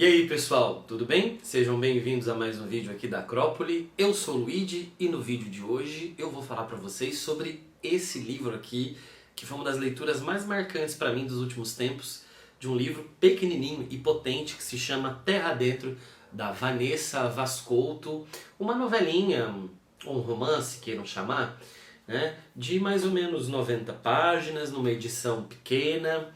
aí pessoal, tudo bem? Sejam bem-vindos a mais um vídeo aqui da Acrópole. Eu sou o Luigi e no vídeo de hoje eu vou falar para vocês sobre esse livro aqui, que foi uma das leituras mais marcantes para mim dos últimos tempos, de um livro pequenininho e potente que se chama Terra Adentro, da Vanessa Vascolto, uma novelinha, um romance, queiram chamar, né, de mais ou menos 90 páginas, numa edição pequena.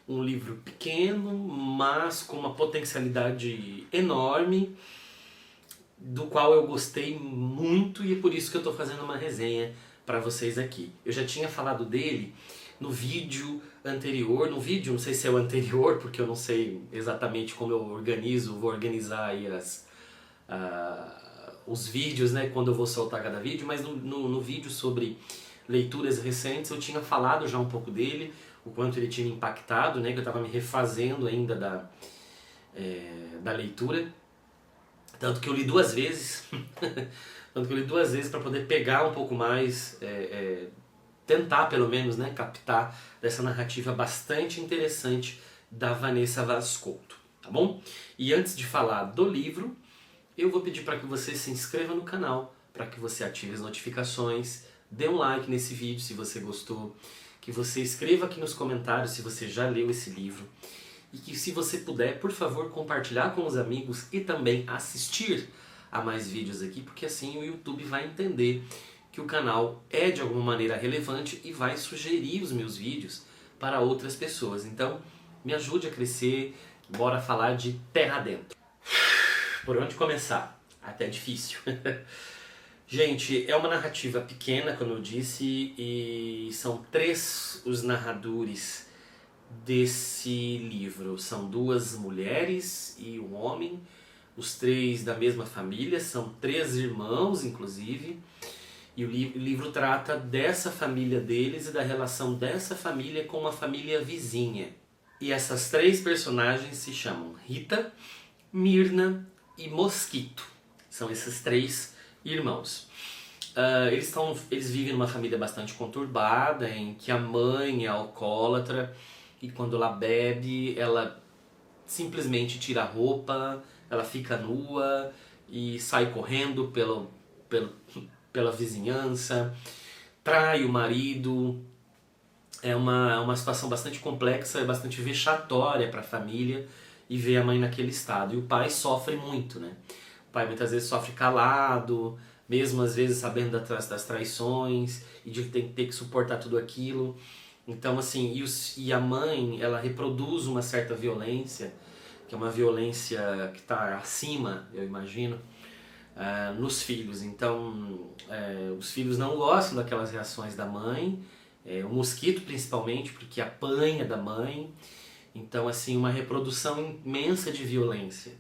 Um livro pequeno, mas com uma potencialidade enorme, do qual eu gostei muito e é por isso que eu estou fazendo uma resenha para vocês aqui. Eu já tinha falado dele no vídeo anterior, não sei se é o anterior, porque eu não sei exatamente como eu vou organizar aí os vídeos, né, quando eu vou soltar cada vídeo, mas no vídeo sobre leituras recentes eu tinha falado já um pouco dele, o quanto ele tinha me impactado, né, que eu estava me refazendo ainda da leitura, tanto que eu li duas vezes, para poder pegar um pouco mais, tentar pelo menos, né, captar dessa narrativa bastante interessante da Vanessa Vascolto, tá bom? E antes de falar do livro, eu vou pedir para que você se inscreva no canal, para que você ative as notificações, dê um like nesse vídeo se você gostou, que você escreva aqui nos comentários se você já leu esse livro e que, se você puder, por favor, compartilhar com os amigos e também assistir a mais vídeos aqui, porque assim o YouTube vai entender que o canal é de alguma maneira relevante e vai sugerir os meus vídeos para outras pessoas. Então, me ajude a crescer, bora falar de Terra Adentro. Por onde começar? Até difícil. Gente, é uma narrativa pequena, como eu disse, e são 3 os narradores desse livro. São 2 mulheres e um homem, os 3 da mesma família, são 3 irmãos, inclusive, e o livro trata dessa família deles e da relação dessa família com uma família vizinha. E essas 3 personagens se chamam Rita, Mirna e Mosquito. São esses 3 irmãos. Eles vivem numa família bastante conturbada, em que a mãe é alcoólatra e quando ela bebe, ela simplesmente tira a roupa, ela fica nua e sai correndo pela vizinhança, trai o marido. É uma situação bastante complexa, é bastante vexatória para a família e ver a mãe naquele estado. E o pai sofre muito, né? O pai muitas vezes sofre calado, mesmo às vezes sabendo das traições e de ter que suportar tudo aquilo. Então assim, e a mãe, ela reproduz uma certa violência, que é uma violência que está acima, eu imagino, nos filhos. Então os filhos não gostam daquelas reações da mãe, o Mosquito principalmente, porque apanha da mãe. Então assim, uma reprodução imensa de violência.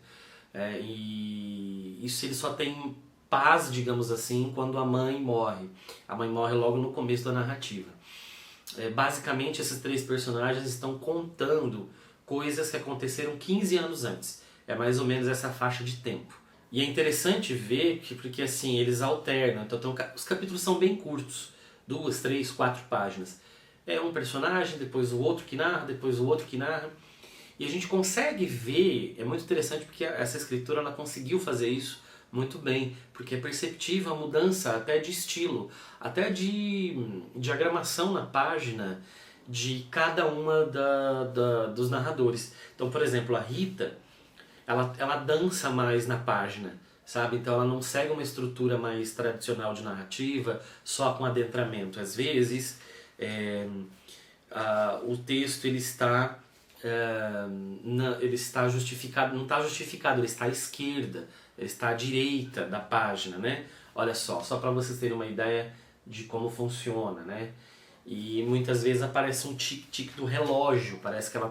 E isso ele só tem paz, digamos assim, quando a mãe morre. A mãe morre logo no começo da narrativa. Basicamente, esses 3 personagens estão contando coisas que aconteceram 15 anos antes. É mais ou menos essa faixa de tempo. E é interessante ver que, porque assim, eles alternam. Então, os capítulos são bem curtos. 2, 3, 4 páginas. É um personagem, depois o outro que narra, depois o outro que narra. E a gente consegue ver, é muito interessante porque essa escritora ela conseguiu fazer isso muito bem, porque é perceptível a mudança até de estilo, até de diagramação na página de cada uma dos narradores. Então, por exemplo, a Rita, ela dança mais na página, sabe? Então ela não segue uma estrutura mais tradicional de narrativa, só com adentramento. Às vezes, o texto ele está justificado, não está justificado, ele está à esquerda, ele está à direita da página, né? Olha só para vocês terem uma ideia de como funciona, né? E muitas vezes aparece um tique-tique do relógio, parece que ela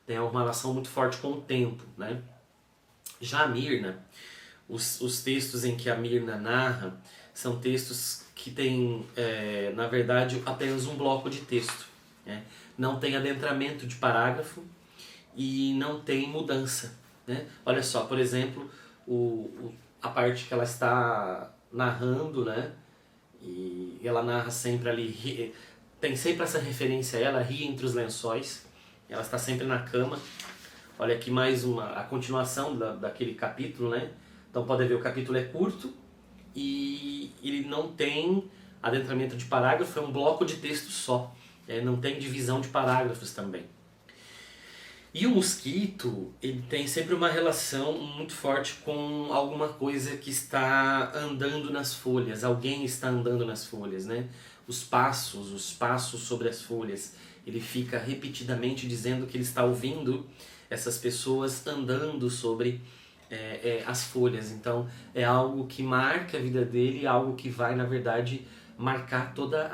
tem uma relação muito forte com o tempo, né? Já a Mirna, os textos em que a Mirna narra são textos que têm, na verdade, apenas um bloco de texto, né? Não tem adentramento de parágrafo e não tem mudança, né? Olha só, por exemplo, a parte que ela está narrando, né? E ela narra sempre ali, tem sempre essa referência a ela, ri entre os lençóis, ela está sempre na cama, Olha aqui mais a continuação daquele capítulo, né? Então pode ver, o capítulo é curto e ele não tem adentramento de parágrafo, é um bloco de texto só. Não tem divisão de parágrafos também. E o mosquito, ele tem sempre uma relação muito forte com alguma coisa que está andando nas folhas, alguém está andando nas folhas, né? Os passos sobre as folhas. Ele fica repetidamente dizendo que ele está ouvindo essas pessoas andando sobre as folhas. Então é algo que marca a vida dele, algo que vai, na verdade, marcar toda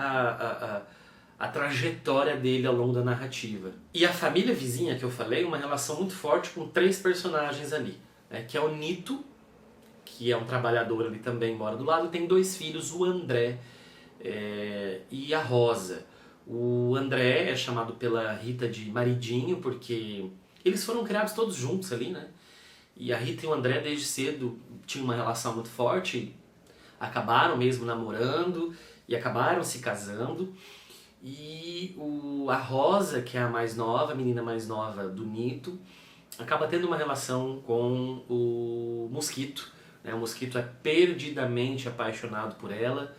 a trajetória dele ao longo da narrativa. E a família vizinha que eu falei, uma relação muito forte com 3 personagens ali, né, que é o Nito, que é um trabalhador ali também, mora do lado, tem 2 filhos, o André e a Rosa. O André é chamado pela Rita de maridinho, porque eles foram criados todos juntos ali, né? E a Rita e o André desde cedo tinham uma relação muito forte, acabaram mesmo namorando e acabaram se casando. E a Rosa, que é a mais nova, a menina mais nova do Nito, acaba tendo uma relação com o Mosquito, né? O Mosquito é perdidamente apaixonado por ela,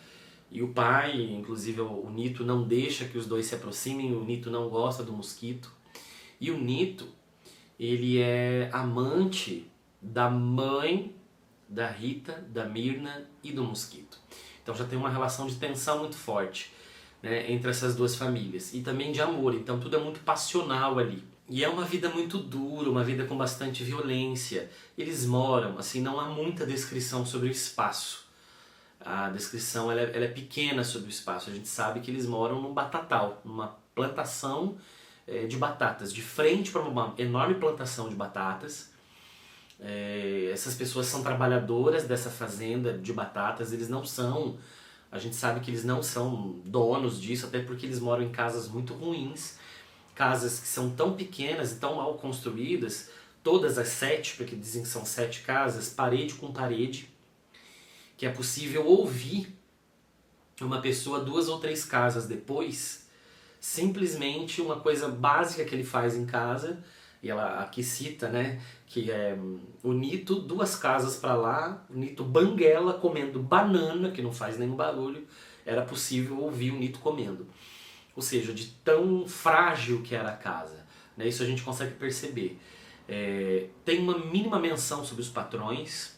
e o pai, inclusive o Nito, não deixa que os dois se aproximem, o Nito não gosta do Mosquito. E o Nito, ele é amante da mãe da Rita, da Mirna e do Mosquito. Então já tem uma relação de tensão muito forte, né, entre essas 2 famílias. E também de amor, então tudo é muito passional ali. E é uma vida muito dura, uma vida com bastante violência. Eles moram, assim, não há muita descrição sobre o espaço. A descrição ela é pequena sobre o espaço. A gente sabe que eles moram num batatal, numa plantação de batatas, de frente para uma enorme plantação de batatas. Essas pessoas são trabalhadoras dessa fazenda de batatas, eles não são, a gente sabe que eles não são donos disso, até porque eles moram em casas muito ruins, casas que são tão pequenas e tão mal construídas, todas as 7, porque dizem que são 7 casas, parede com parede, que é possível ouvir uma pessoa 2 ou 3 casas depois, simplesmente uma coisa básica que ele faz em casa, e ela aqui cita, né, que é o Nito 2 casas para lá, o Nito banguela comendo banana, que não faz nenhum barulho, era possível ouvir o Nito comendo. Ou seja, de tão frágil que era a casa, né, isso a gente consegue perceber. Tem uma mínima menção sobre os patrões,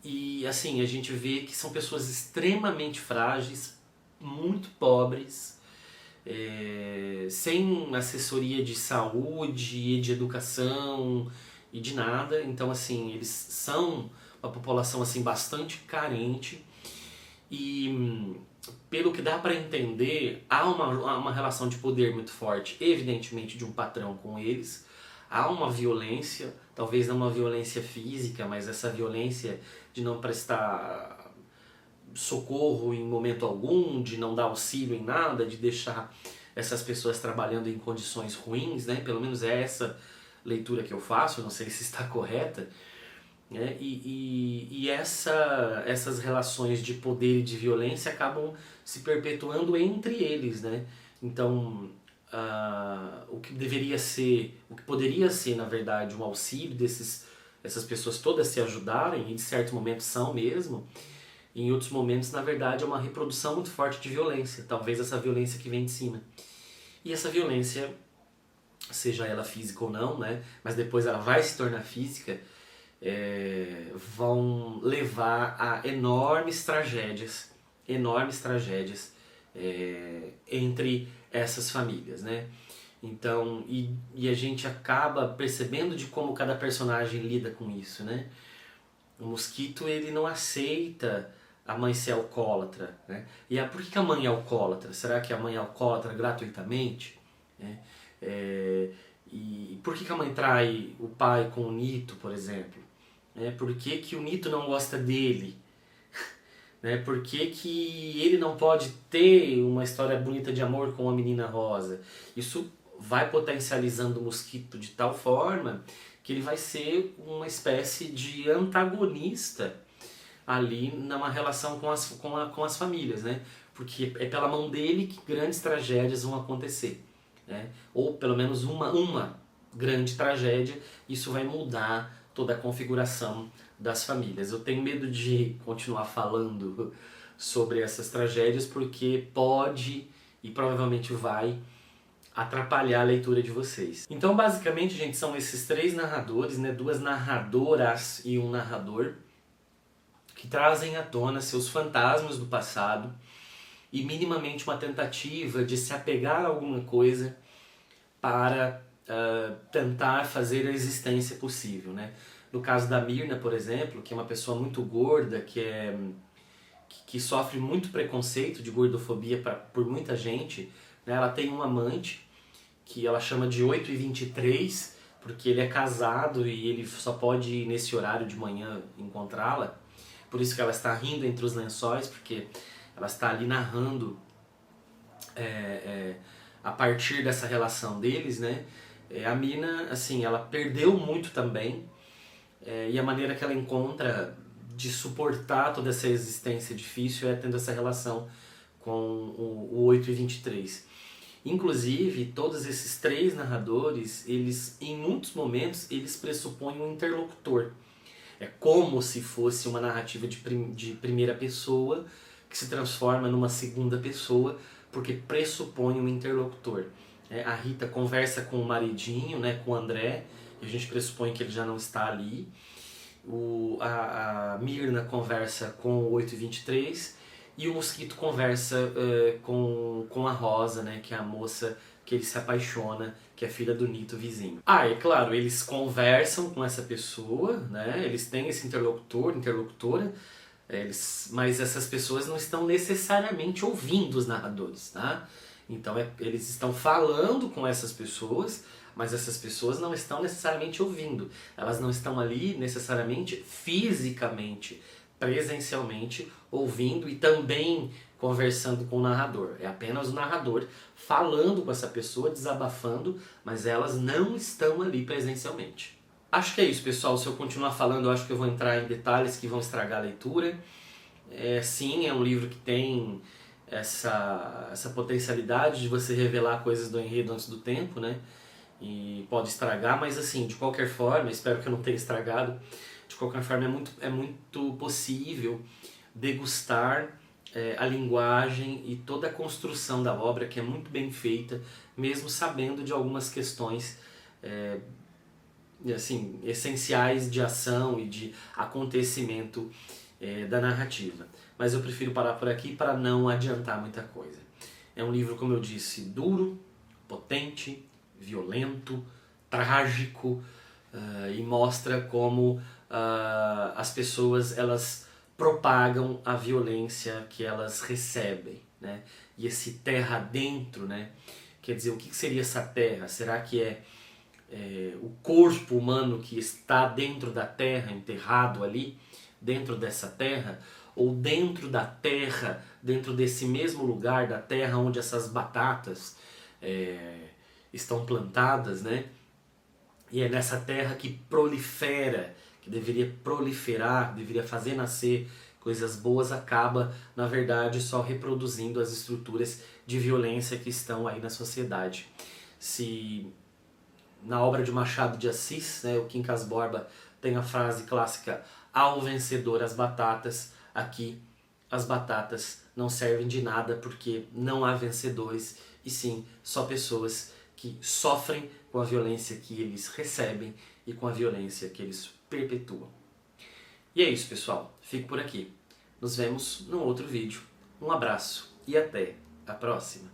e assim, a gente vê que são pessoas extremamente frágeis, muito pobres, sem assessoria de saúde e de educação e de nada. Então assim, eles são uma população assim bastante carente e pelo que dá para entender, há uma relação de poder muito forte, evidentemente de um patrão com eles. Há uma violência, talvez não uma violência física, mas essa violência de não prestar socorro em momento algum, de não dar auxílio em nada, de deixar essas pessoas trabalhando em condições ruins, né? Pelo menos é essa leitura que eu faço, não sei se está correta, né? E essas relações de poder e de violência acabam se perpetuando entre eles, né? Então, o que deveria ser, o que poderia ser, na verdade, um auxílio essas pessoas todas se ajudarem, e de certos momentos são mesmo, em outros momentos, na verdade, é uma reprodução muito forte de violência, talvez essa violência que vem de cima. E essa violência, seja ela física ou não, né, mas depois ela vai se tornar física, vão levar a enormes tragédias entre essas famílias, né? Então, e a gente acaba percebendo de como cada personagem lida com isso, né? O Mosquito, ele não aceita a mãe ser alcoólatra, né? E por que a mãe é alcoólatra? Será que a mãe é alcoólatra gratuitamente? Né? E por que a mãe trai o pai com o Nito, por exemplo? Por que o Nito não gosta dele? Né? Por que ele não pode ter uma história bonita de amor com a menina Rosa? Isso vai potencializando o Mosquito de tal forma que ele vai ser uma espécie de antagonista ali numa relação com as famílias, né? Porque é pela mão dele que grandes tragédias vão acontecer, né? Ou pelo menos uma grande tragédia, isso vai mudar toda a configuração das famílias. Eu tenho medo de continuar falando sobre essas tragédias porque pode e provavelmente vai atrapalhar a leitura de vocês. Então, basicamente, gente, são esses 3 narradores, né, 2 narradoras e um narrador, que trazem à tona seus fantasmas do passado e minimamente uma tentativa de se apegar a alguma coisa para tentar fazer a existência possível, né? No caso da Myrna, por exemplo, que é uma pessoa muito gorda, que sofre muito preconceito de gordofobia por muita gente, né? Ela tem um amante que ela chama de 8h23, porque ele é casado e ele só pode ir nesse horário de manhã encontrá-la. Por isso que ela está rindo entre os lençóis, porque ela está ali narrando a partir dessa relação deles, né? A Mina, assim, ela perdeu muito também, e a maneira que ela encontra de suportar toda essa existência difícil é tendo essa relação com o 8h23. Inclusive, todos esses 3 narradores, eles, em muitos momentos, eles pressupõem um interlocutor. É como se fosse uma narrativa de primeira pessoa que se transforma numa segunda pessoa, porque pressupõe um interlocutor. A Rita conversa com o maridinho, né, com o André, e a gente pressupõe que ele já não está ali. A Myrna conversa com o 8h23 e o Mosquito conversa com a Rosa, né, que é a moça que ele se apaixona, que é filha do Nito vizinho. É claro, eles conversam com essa pessoa, né, eles têm esse interlocutor, interlocutora, mas essas pessoas não estão necessariamente ouvindo os narradores, tá? Então eles estão falando com essas pessoas, mas essas pessoas não estão necessariamente ouvindo. Elas não estão ali necessariamente fisicamente, presencialmente, ouvindo e também conversando com o narrador. É apenas o narrador falando com essa pessoa, desabafando, mas elas não estão ali presencialmente. Acho que é isso, pessoal. Se eu continuar falando, eu acho que eu vou entrar em detalhes que vão estragar a leitura. Sim, é um livro que tem essa potencialidade de você revelar coisas do enredo antes do tempo, né? E pode estragar, mas assim, de qualquer forma, espero que eu não tenha estragado, de qualquer forma é muito possível degustar a linguagem e toda a construção da obra, que é muito bem feita, mesmo sabendo de algumas questões assim, essenciais de ação e de acontecimento da narrativa. Mas eu prefiro parar por aqui para não adiantar muita coisa. É um livro, como eu disse, duro, potente, violento, trágico, e mostra como as pessoas elas propagam a violência que elas recebem, né? E esse terra dentro, né? Quer dizer, o que seria essa terra? Será que é o corpo humano que está dentro da terra, enterrado ali, dentro dessa terra? Ou dentro da terra, dentro desse mesmo lugar da terra onde essas batatas estão plantadas, né? E é nessa terra que prolifera, que deveria proliferar, deveria fazer nascer coisas boas, acaba, na verdade, só reproduzindo as estruturas de violência que estão aí na sociedade. Se na obra de Machado de Assis, né, o Quincas Borba tem a frase clássica: ao vencedor as batatas, aqui as batatas não servem de nada porque não há vencedores, e sim só pessoas que sofrem com a violência que eles recebem e com a violência que eles perpetuam. E é isso, pessoal. Fico por aqui. Nos vemos num outro vídeo. Um abraço e até a próxima.